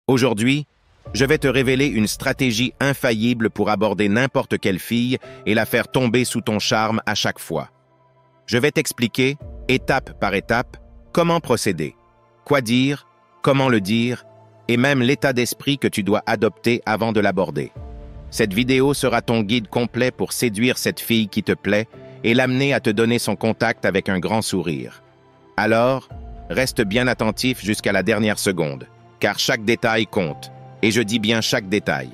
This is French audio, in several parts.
Aujourd'hui, je vais te révéler une stratégie infaillible pour aborder n'importe quelle fille et la faire tomber sous ton charme à chaque fois. Je vais t'expliquer, étape par étape, comment procéder, quoi dire, comment le dire, et même l'état d'esprit que tu dois adopter avant de l'aborder. Cette vidéo sera ton guide complet pour séduire cette fille qui te plaît et l'amener à te donner son contact avec un grand sourire. Alors, reste bien attentif jusqu'à la dernière seconde, car chaque détail compte, et je dis bien chaque détail.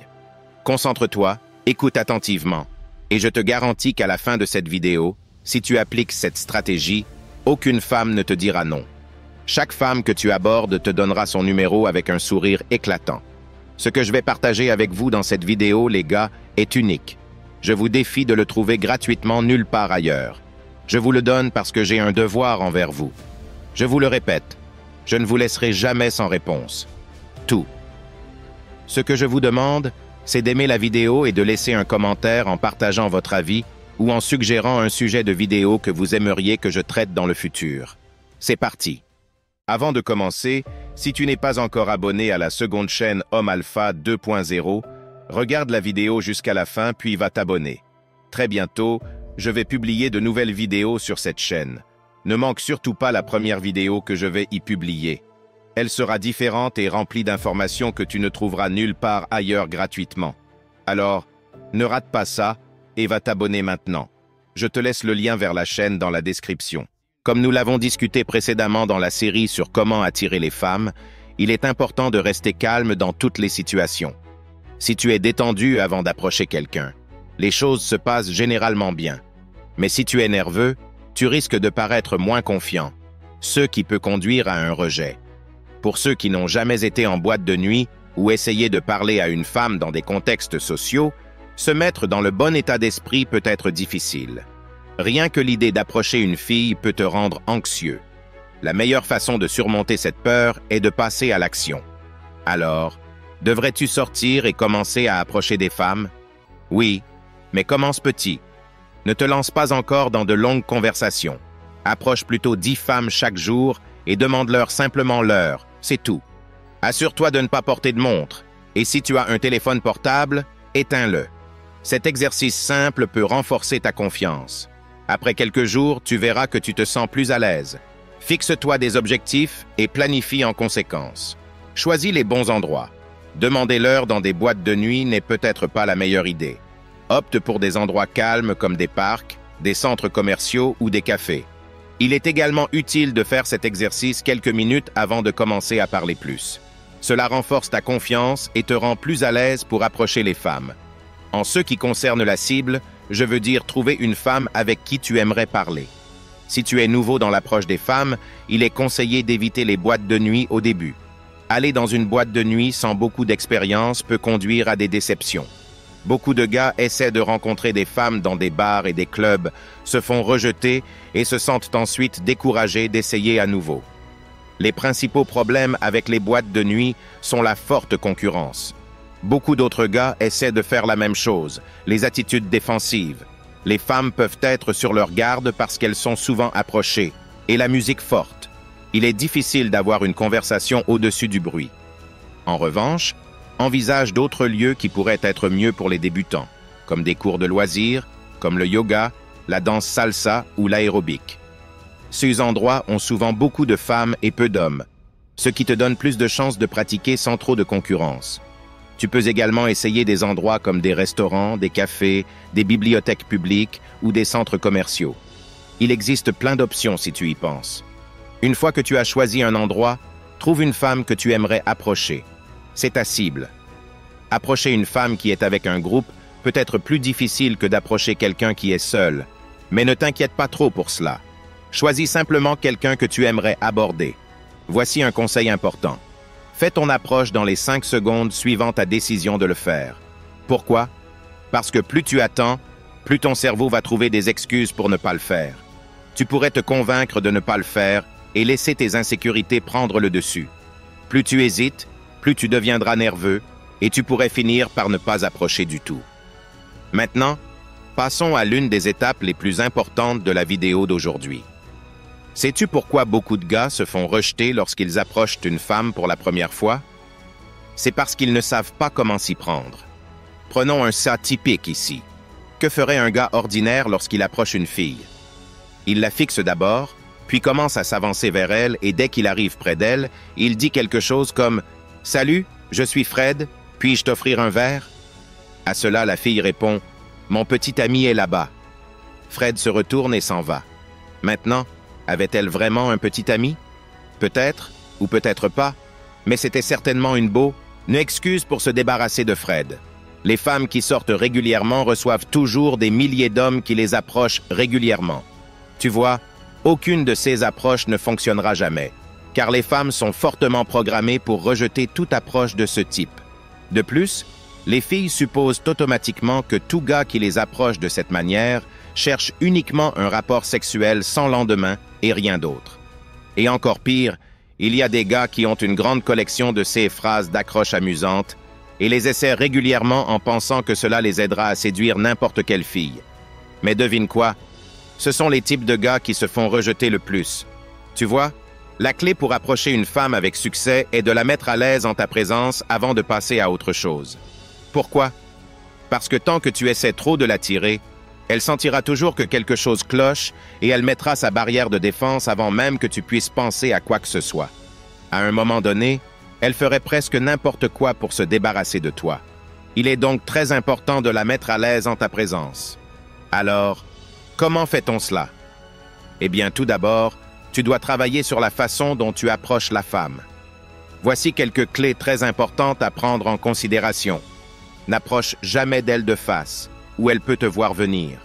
Concentre-toi, écoute attentivement, et je te garantis qu'à la fin de cette vidéo, si tu appliques cette stratégie, aucune femme ne te dira non. Chaque femme que tu abordes te donnera son numéro avec un sourire éclatant. Ce que je vais partager avec vous dans cette vidéo, les gars, est unique. Je vous défie de le trouver gratuitement nulle part ailleurs. Je vous le donne parce que j'ai un devoir envers vous. Je vous le répète, je ne vous laisserai jamais sans réponse. Tout. Ce que je vous demande, c'est d'aimer la vidéo et de laisser un commentaire en partageant votre avis ou en suggérant un sujet de vidéo que vous aimeriez que je traite dans le futur. C'est parti. Avant de commencer, si tu n'es pas encore abonné à la seconde chaîne Homme Alpha 2.0, regarde la vidéo jusqu'à la fin puis va t'abonner. Très bientôt, je vais publier de nouvelles vidéos sur cette chaîne. Ne manque surtout pas la première vidéo que je vais y publier. Elle sera différente et remplie d'informations que tu ne trouveras nulle part ailleurs gratuitement. Alors, ne rate pas ça et va t'abonner maintenant. Je te laisse le lien vers la chaîne dans la description. Comme nous l'avons discuté précédemment dans la série sur comment attirer les femmes, il est important de rester calme dans toutes les situations. Si tu es détendu avant d'approcher quelqu'un, les choses se passent généralement bien. Mais si tu es nerveux, tu risques de paraître moins confiant, ce qui peut conduire à un rejet. Pour ceux qui n'ont jamais été en boîte de nuit ou essayé de parler à une femme dans des contextes sociaux, se mettre dans le bon état d'esprit peut être difficile. Rien que l'idée d'approcher une fille peut te rendre anxieux. La meilleure façon de surmonter cette peur est de passer à l'action. Alors, devrais-tu sortir et commencer à approcher des femmes? Oui, mais commence petit. Ne te lance pas encore dans de longues conversations. Approche plutôt 10 femmes chaque jour et demande-leur simplement l'heure, c'est tout. Assure-toi de ne pas porter de montre, et si tu as un téléphone portable, éteins-le. Cet exercice simple peut renforcer ta confiance. Après quelques jours, tu verras que tu te sens plus à l'aise. Fixe-toi des objectifs et planifie en conséquence. Choisis les bons endroits. Demander l'heure dans des boîtes de nuit n'est peut-être pas la meilleure idée. Opte pour des endroits calmes comme des parcs, des centres commerciaux ou des cafés. Il est également utile de faire cet exercice quelques minutes avant de commencer à parler plus. Cela renforce ta confiance et te rend plus à l'aise pour approcher les femmes. En ce qui concerne la cible, je veux dire trouver une femme avec qui tu aimerais parler. Si tu es nouveau dans l'approche des femmes, il est conseillé d'éviter les boîtes de nuit au début. Aller dans une boîte de nuit sans beaucoup d'expérience peut conduire à des déceptions. Beaucoup de gars essaient de rencontrer des femmes dans des bars et des clubs, se font rejeter et se sentent ensuite découragés d'essayer à nouveau. Les principaux problèmes avec les boîtes de nuit sont la forte concurrence. Beaucoup d'autres gars essaient de faire la même chose, les attitudes défensives. Les femmes peuvent être sur leur garde parce qu'elles sont souvent approchées, et la musique forte. Il est difficile d'avoir une conversation au-dessus du bruit. En revanche, envisage d'autres lieux qui pourraient être mieux pour les débutants, comme des cours de loisirs, comme le yoga, la danse salsa ou l'aérobic. Ces endroits ont souvent beaucoup de femmes et peu d'hommes, ce qui te donne plus de chances de pratiquer sans trop de concurrence. Tu peux également essayer des endroits comme des restaurants, des cafés, des bibliothèques publiques ou des centres commerciaux. Il existe plein d'options si tu y penses. Une fois que tu as choisi un endroit, trouve une femme que tu aimerais approcher. C'est ta cible. Approcher une femme qui est avec un groupe peut être plus difficile que d'approcher quelqu'un qui est seul. Mais ne t'inquiète pas trop pour cela. Choisis simplement quelqu'un que tu aimerais aborder. Voici un conseil important. Fais ton approche dans les 5 secondes suivant ta décision de le faire. Pourquoi? Parce que plus tu attends, plus ton cerveau va trouver des excuses pour ne pas le faire. Tu pourrais te convaincre de ne pas le faire et laisser tes insécurités prendre le dessus. Plus tu hésites, plus tu deviendras nerveux et tu pourrais finir par ne pas approcher du tout. Maintenant, passons à l'une des étapes les plus importantes de la vidéo d'aujourd'hui. Sais-tu pourquoi beaucoup de gars se font rejeter lorsqu'ils approchent une femme pour la première fois? C'est parce qu'ils ne savent pas comment s'y prendre. Prenons un cas typique ici. Que ferait un gars ordinaire lorsqu'il approche une fille? Il la fixe d'abord, puis commence à s'avancer vers elle et dès qu'il arrive près d'elle, il dit quelque chose comme « Salut, je suis Fred, puis-je t'offrir un verre ?» À cela, la fille répond « Mon petit ami est là-bas. » Fred se retourne et s'en va. Maintenant, avait-elle vraiment un petit ami? Peut-être, ou peut-être pas, mais c'était certainement une excuse pour se débarrasser de Fred. Les femmes qui sortent régulièrement reçoivent toujours des milliers d'hommes qui les approchent régulièrement. Tu vois, aucune de ces approches ne fonctionnera jamais, car les femmes sont fortement programmées pour rejeter toute approche de ce type. De plus, les filles supposent automatiquement que tout gars qui les approche de cette manière cherche uniquement un rapport sexuel sans lendemain et rien d'autre. Et encore pire, il y a des gars qui ont une grande collection de ces phrases d'accroche amusantes et les essaient régulièrement en pensant que cela les aidera à séduire n'importe quelle fille. Mais devine quoi? Ce sont les types de gars qui se font rejeter le plus. Tu vois, la clé pour approcher une femme avec succès est de la mettre à l'aise en ta présence avant de passer à autre chose. Pourquoi? Parce que tant que tu essaies trop de l'attirer, elle sentira toujours que quelque chose cloche et elle mettra sa barrière de défense avant même que tu puisses penser à quoi que ce soit. À un moment donné, elle ferait presque n'importe quoi pour se débarrasser de toi. Il est donc très important de la mettre à l'aise en ta présence. Alors, comment fait-on cela? Eh bien, tout d'abord, tu dois travailler sur la façon dont tu approches la femme. Voici quelques clés très importantes à prendre en considération. N'approche jamais d'elle de face, où elle peut te voir venir.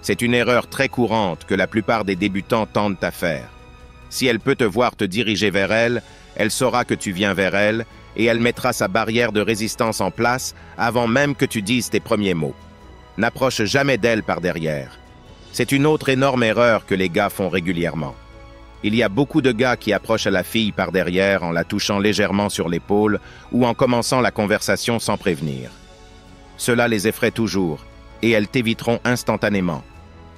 C'est une erreur très courante que la plupart des débutants tentent à faire. Si elle peut te voir te diriger vers elle, elle saura que tu viens vers elle et elle mettra sa barrière de résistance en place avant même que tu dises tes premiers mots. N'approche jamais d'elle par derrière. C'est une autre énorme erreur que les gars font régulièrement. Il y a beaucoup de gars qui approchent à la fille par derrière en la touchant légèrement sur l'épaule ou en commençant la conversation sans prévenir. Cela les effraie toujours et elles t'éviteront instantanément.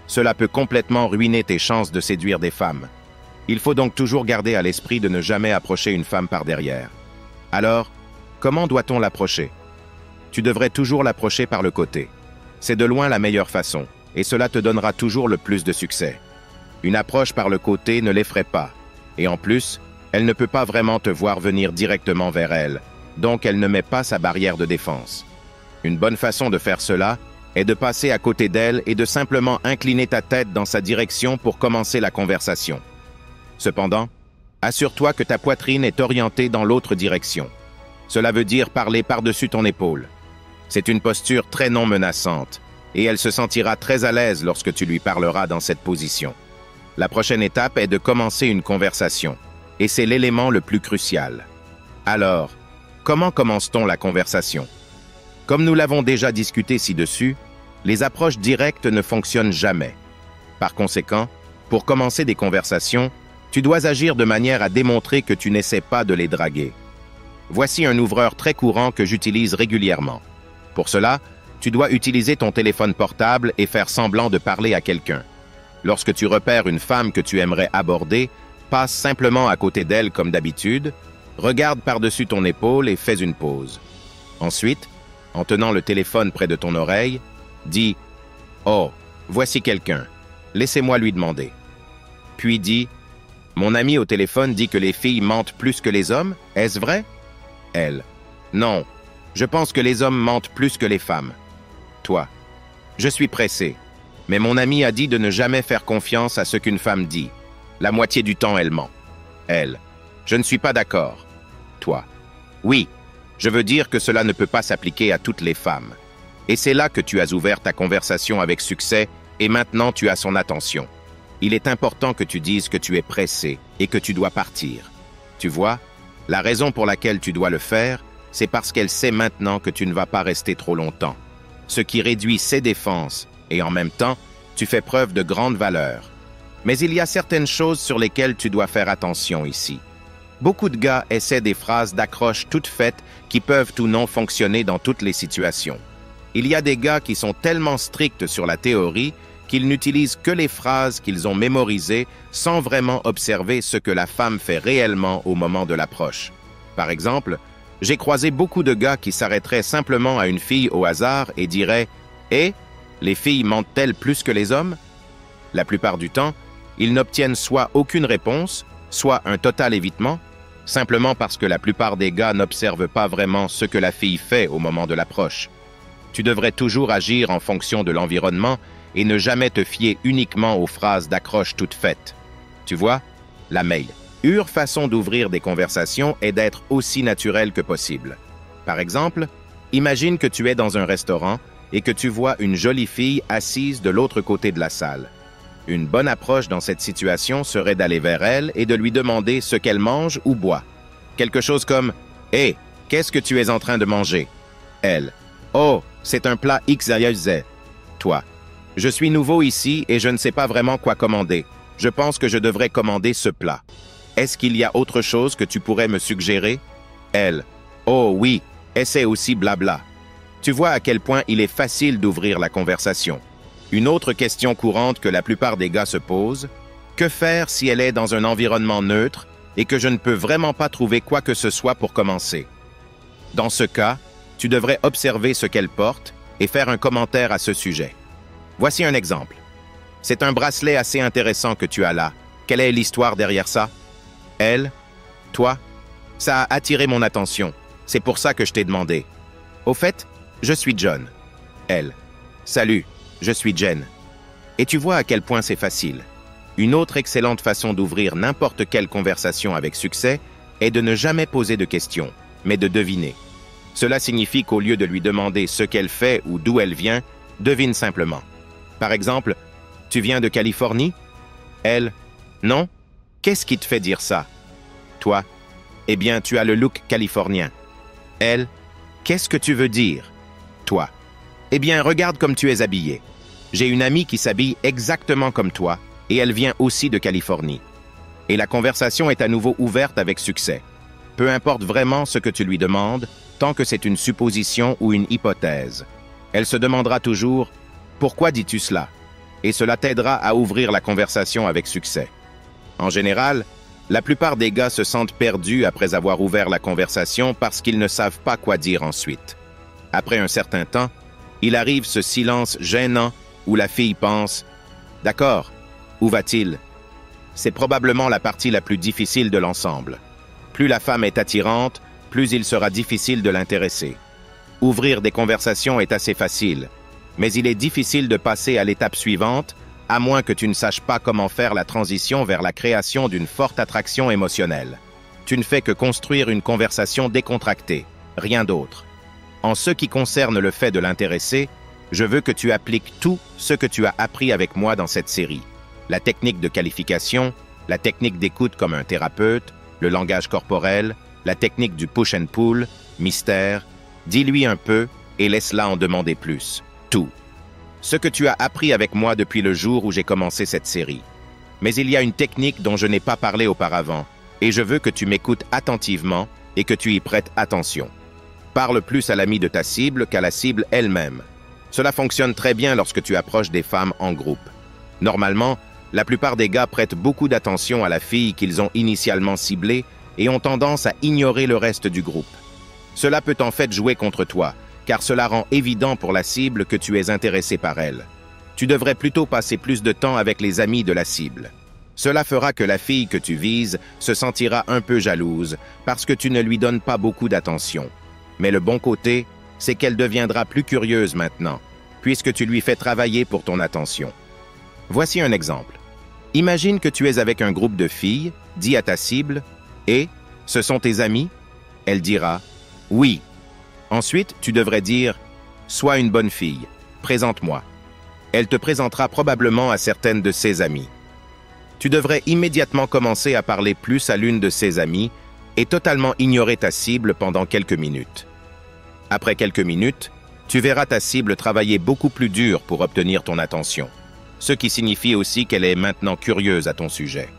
Cela peut complètement ruiner tes chances de séduire des femmes. Il faut donc toujours garder à l'esprit de ne jamais approcher une femme par derrière. Alors, comment doit-on l'approcher? Tu devrais toujours l'approcher par le côté. C'est de loin la meilleure façon, et cela te donnera toujours le plus de succès. Une approche par le côté ne l'effraie pas, et en plus, elle ne peut pas vraiment te voir venir directement vers elle, donc elle ne met pas sa barrière de défense. Une bonne façon de faire cela est de passer à côté d'elle et de simplement incliner ta tête dans sa direction pour commencer la conversation. Cependant, assure-toi que ta poitrine est orientée dans l'autre direction. Cela veut dire parler par-dessus ton épaule. C'est une posture très non menaçante, et elle se sentira très à l'aise lorsque tu lui parleras dans cette position. La prochaine étape est de commencer une conversation, et c'est l'élément le plus crucial. Alors, comment commence-t-on la conversation? Comme nous l'avons déjà discuté ci-dessus, les approches directes ne fonctionnent jamais. Par conséquent, pour commencer des conversations, tu dois agir de manière à démontrer que tu n'essaies pas de les draguer. Voici un ouvreur très courant que j'utilise régulièrement. Pour cela, tu dois utiliser ton téléphone portable et faire semblant de parler à quelqu'un. Lorsque tu repères une femme que tu aimerais aborder, passe simplement à côté d'elle comme d'habitude, regarde par-dessus ton épaule et fais une pause. Ensuite, en tenant le téléphone près de ton oreille, dis « Oh, voici quelqu'un. Laissez-moi lui demander. » Puis dis « Mon ami au téléphone dit que les filles mentent plus que les hommes. Est-ce vrai? » Elle. « Non, je pense que les hommes mentent plus que les femmes. » Toi. « Je suis pressé, mais mon ami a dit de ne jamais faire confiance à ce qu'une femme dit. La moitié du temps, elle ment. » Elle. « Je ne suis pas d'accord. » Toi. « Oui, je veux dire que cela ne peut pas s'appliquer à toutes les femmes. » Et c'est là que tu as ouvert ta conversation avec succès et maintenant tu as son attention. Il est important que tu dises que tu es pressé et que tu dois partir. Tu vois, la raison pour laquelle tu dois le faire, c'est parce qu'elle sait maintenant que tu ne vas pas rester trop longtemps. Ce qui réduit ses défenses et en même temps, tu fais preuve de grande valeur. Mais il y a certaines choses sur lesquelles tu dois faire attention ici. Beaucoup de gars essaient des phrases d'accroche toutes faites qui peuvent ou non fonctionner dans toutes les situations. Il y a des gars qui sont tellement stricts sur la théorie qu'ils n'utilisent que les phrases qu'ils ont mémorisées sans vraiment observer ce que la femme fait réellement au moment de l'approche. Par exemple, « J'ai croisé beaucoup de gars qui s'arrêteraient simplement à une fille au hasard et diraient « Eh, les filles mentent-elles plus que les hommes ?» La plupart du temps, ils n'obtiennent soit aucune réponse, soit un total évitement, simplement parce que la plupart des gars n'observent pas vraiment ce que la fille fait au moment de l'approche. Tu devrais toujours agir en fonction de l'environnement et ne jamais te fier uniquement aux phrases d'accroche toutes faites. Tu vois, la meilleure façon d'ouvrir des conversations est d'être aussi naturel que possible. Par exemple, imagine que tu es dans un restaurant et que tu vois une jolie fille assise de l'autre côté de la salle. Une bonne approche dans cette situation serait d'aller vers elle et de lui demander ce qu'elle mange ou boit. Quelque chose comme « Hé, qu'est-ce que tu es en train de manger ?» Elle « Oh, c'est un plat XYZ. » Toi « Je suis nouveau ici et je ne sais pas vraiment quoi commander. Je pense que je devrais commander ce plat. Est-ce qu'il y a autre chose que tu pourrais me suggérer? » Elle « Oh oui, essaie aussi blabla. » Tu vois à quel point il est facile d'ouvrir la conversation. Une autre question courante que la plupart des gars se posent, que faire si elle est dans un environnement neutre et que je ne peux vraiment pas trouver quoi que ce soit pour commencer? Dans ce cas, tu devrais observer ce qu'elle porte et faire un commentaire à ce sujet. Voici un exemple. C'est un bracelet assez intéressant que tu as là. Quelle est l'histoire derrière ça? Elle, toi, ça a attiré mon attention. C'est pour ça que je t'ai demandé. Au fait, je suis John. Elle, salut, je suis Jen. Et tu vois à quel point c'est facile. Une autre excellente façon d'ouvrir n'importe quelle conversation avec succès est de ne jamais poser de questions, mais de deviner. Cela signifie qu'au lieu de lui demander ce qu'elle fait ou d'où elle vient, devine simplement. Par exemple, tu viens de Californie? Elle, non? Qu'est-ce qui te fait dire ça? Toi, eh bien, tu as le look californien. Elle, qu'est-ce que tu veux dire? Toi, eh bien, regarde comme tu es habillé. J'ai une amie qui s'habille exactement comme toi et elle vient aussi de Californie. Et la conversation est à nouveau ouverte avec succès. Peu importe vraiment ce que tu lui demandes, tant que c'est une supposition ou une hypothèse. Elle se demandera toujours « Pourquoi dis-tu cela ?» et cela t'aidera à ouvrir la conversation avec succès. En général, la plupart des gars se sentent perdus après avoir ouvert la conversation parce qu'ils ne savent pas quoi dire ensuite. Après un certain temps, il arrive ce silence gênant où la fille pense « D'accord, où va-t-il » C'est probablement la partie la plus difficile de l'ensemble. Plus la femme est attirante, plus il sera difficile de l'intéresser. Ouvrir des conversations est assez facile, mais il est difficile de passer à l'étape suivante, à moins que tu ne saches pas comment faire la transition vers la création d'une forte attraction émotionnelle. Tu ne fais que construire une conversation décontractée, rien d'autre. En ce qui concerne le fait de l'intéresser, je veux que tu appliques tout ce que tu as appris avec moi dans cette série. La technique de qualification, la technique d'écoute comme un thérapeute, le langage corporel, la technique du push and pull, mystère, dis-lui un peu et laisse-la en demander plus. Tout. Ce que tu as appris avec moi depuis le jour où j'ai commencé cette série. Mais il y a une technique dont je n'ai pas parlé auparavant, et je veux que tu m'écoutes attentivement et que tu y prêtes attention. Parle plus à l'ami de ta cible qu'à la cible elle-même. Cela fonctionne très bien lorsque tu approches des femmes en groupe. Normalement, la plupart des gars prêtent beaucoup d'attention à la fille qu'ils ont initialement ciblée et ont tendance à ignorer le reste du groupe. Cela peut en fait jouer contre toi, car cela rend évident pour la cible que tu es intéressé par elle. Tu devrais plutôt passer plus de temps avec les amis de la cible. Cela fera que la fille que tu vises se sentira un peu jalouse parce que tu ne lui donnes pas beaucoup d'attention. Mais le bon côté, c'est qu'elle deviendra plus curieuse maintenant, puisque tu lui fais travailler pour ton attention. Voici un exemple. Imagine que tu es avec un groupe de filles, dis à ta cible « Et, ce sont tes amis ?» Elle dira « Oui. » Ensuite, tu devrais dire « Sois une bonne fille, présente-moi. » Elle te présentera probablement à certaines de ses amies. Tu devrais immédiatement commencer à parler plus à l'une de ses amies et totalement ignorer ta cible pendant quelques minutes. Après quelques minutes, tu verras ta cible travailler beaucoup plus dur pour obtenir ton attention, ce qui signifie aussi qu'elle est maintenant curieuse à ton sujet.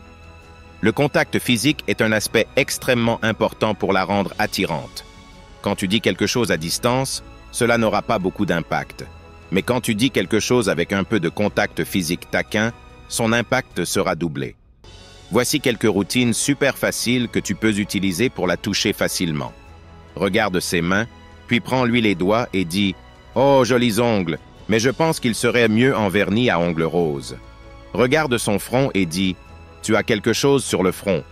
Le contact physique est un aspect extrêmement important pour la rendre attirante. Quand tu dis quelque chose à distance, cela n'aura pas beaucoup d'impact. Mais quand tu dis quelque chose avec un peu de contact physique taquin, son impact sera doublé. Voici quelques routines super faciles que tu peux utiliser pour la toucher facilement. Regarde ses mains, puis prends-lui les doigts et dis « Oh, jolis ongles, mais je pense qu'il serait mieux en vernis à ongles roses. » Regarde son front et dis « Tu as quelque chose sur le front. »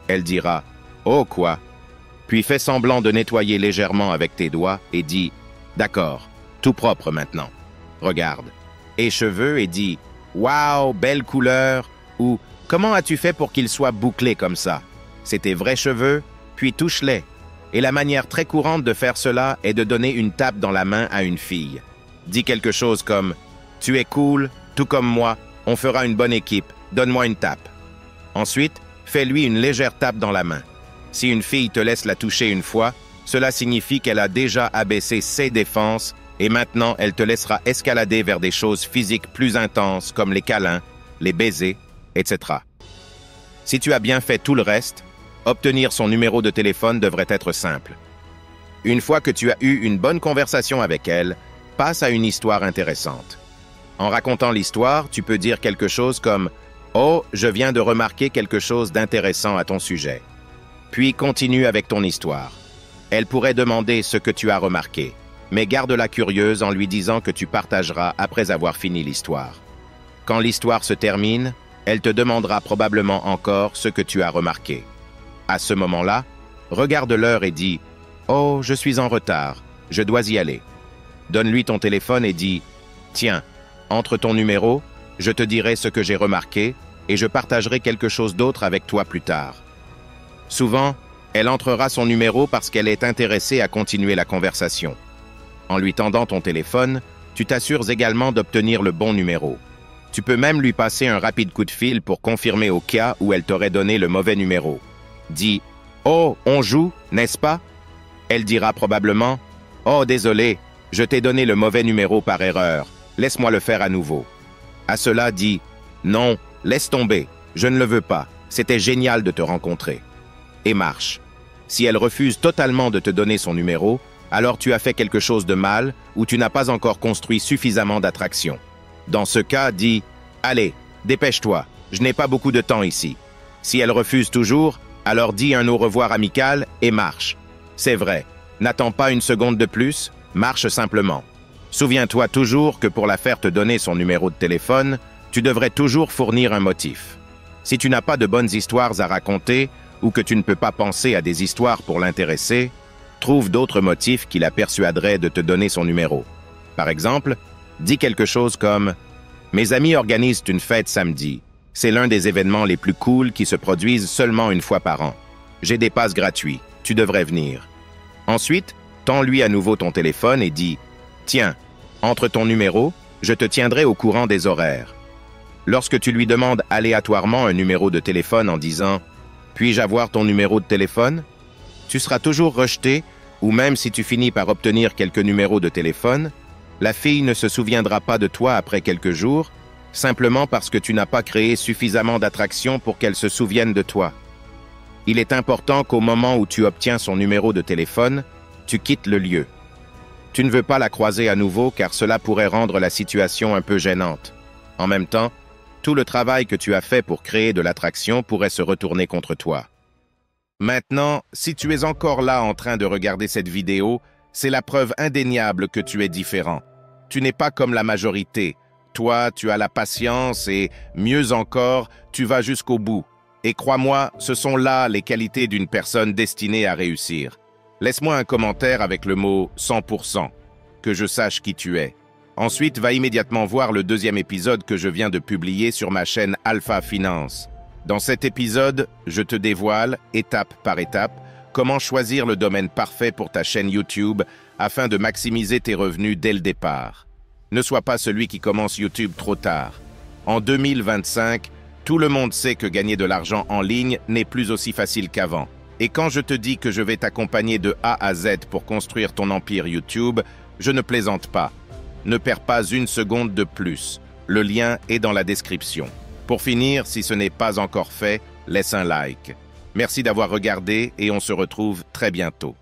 Elle dira « Oh, quoi ?» Puis fais semblant de nettoyer légèrement avec tes doigts et dis « D'accord, tout propre maintenant. Regarde. » Et cheveux et dis « Waouh, belle couleur » ou « Comment as-tu fait pour qu'ils soient bouclés comme ça? C'est tes vrais cheveux? Puis touche-les. » Et la manière très courante de faire cela est de donner une tape dans la main à une fille. Dis quelque chose comme « Tu es cool, tout comme moi, on fera une bonne équipe, donne-moi une tape. » Ensuite, fais-lui une légère tape dans la main. Si une fille te laisse la toucher une fois, cela signifie qu'elle a déjà abaissé ses défenses et maintenant elle te laissera escalader vers des choses physiques plus intenses comme les câlins, les baisers, etc. Si tu as bien fait tout le reste, obtenir son numéro de téléphone devrait être simple. Une fois que tu as eu une bonne conversation avec elle, passe à une histoire intéressante. En racontant l'histoire, tu peux dire quelque chose comme « Oh, je viens de remarquer quelque chose d'intéressant à ton sujet. » Puis continue avec ton histoire. Elle pourrait demander ce que tu as remarqué, mais garde-la curieuse en lui disant que tu partageras après avoir fini l'histoire. Quand l'histoire se termine, elle te demandera probablement encore ce que tu as remarqué. À ce moment-là, regarde l'heure et dis « Oh, je suis en retard, je dois y aller. » Donne-lui ton téléphone et dis « Tiens, entre ton numéro, je te dirai ce que j'ai remarqué et je partagerai quelque chose d'autre avec toi plus tard. » Souvent, elle entrera son numéro parce qu'elle est intéressée à continuer la conversation. En lui tendant ton téléphone, tu t'assures également d'obtenir le bon numéro. Tu peux même lui passer un rapide coup de fil pour confirmer au cas où elle t'aurait donné le mauvais numéro. Dis « Oh, on joue, n'est-ce pas ?» Elle dira probablement « Oh, désolé, je t'ai donné le mauvais numéro par erreur. Laisse-moi le faire à nouveau. » À cela, dis « Non, laisse tomber, je ne le veux pas. C'était génial de te rencontrer. » Et marche. Si elle refuse totalement de te donner son numéro, alors tu as fait quelque chose de mal ou tu n'as pas encore construit suffisamment d'attraction. Dans ce cas, dis « Allez, dépêche-toi, je n'ai pas beaucoup de temps ici. » Si elle refuse toujours, alors dis un au revoir amical et marche. C'est vrai, n'attends pas une seconde de plus, marche simplement. Souviens-toi toujours que pour la faire te donner son numéro de téléphone, tu devrais toujours fournir un motif. Si tu n'as pas de bonnes histoires à raconter ou que tu ne peux pas penser à des histoires pour l'intéresser, trouve d'autres motifs qui la persuaderaient de te donner son numéro. Par exemple, dis quelque chose comme « Mes amis organisent une fête samedi. C'est l'un des événements les plus cool qui se produisent seulement une fois par an. J'ai des passes gratuits. Tu devrais venir. » Ensuite, tends-lui à nouveau ton téléphone et dis « Tiens, entre ton numéro, je te tiendrai au courant des horaires. » Lorsque tu lui demandes aléatoirement un numéro de téléphone en disant « Puis-je avoir ton numéro de téléphone ?» tu seras toujours rejeté ou même si tu finis par obtenir quelques numéros de téléphone, la fille ne se souviendra pas de toi après quelques jours, simplement parce que tu n'as pas créé suffisamment d'attraction pour qu'elle se souvienne de toi. Il est important qu'au moment où tu obtiens son numéro de téléphone, tu quittes le lieu. Tu ne veux pas la croiser à nouveau car cela pourrait rendre la situation un peu gênante. En même temps, tout le travail que tu as fait pour créer de l'attraction pourrait se retourner contre toi. Maintenant, si tu es encore là en train de regarder cette vidéo, c'est la preuve indéniable que tu es différent. Tu n'es pas comme la majorité. Toi, tu as la patience et, mieux encore, tu vas jusqu'au bout. Et crois-moi, ce sont là les qualités d'une personne destinée à réussir. Laisse-moi un commentaire avec le mot 100%, que je sache qui tu es. Ensuite, va immédiatement voir le deuxième épisode que je viens de publier sur ma chaîne Alpha Finance. Dans cet épisode, je te dévoile, étape par étape, comment choisir le domaine parfait pour ta chaîne YouTube afin de maximiser tes revenus dès le départ. Ne sois pas celui qui commence YouTube trop tard. En 2025, tout le monde sait que gagner de l'argent en ligne n'est plus aussi facile qu'avant. Et quand je te dis que je vais t'accompagner de A à Z pour construire ton empire YouTube, je ne plaisante pas. Ne perds pas une seconde de plus. Le lien est dans la description. Pour finir, si ce n'est pas encore fait, laisse un like. Merci d'avoir regardé et on se retrouve très bientôt.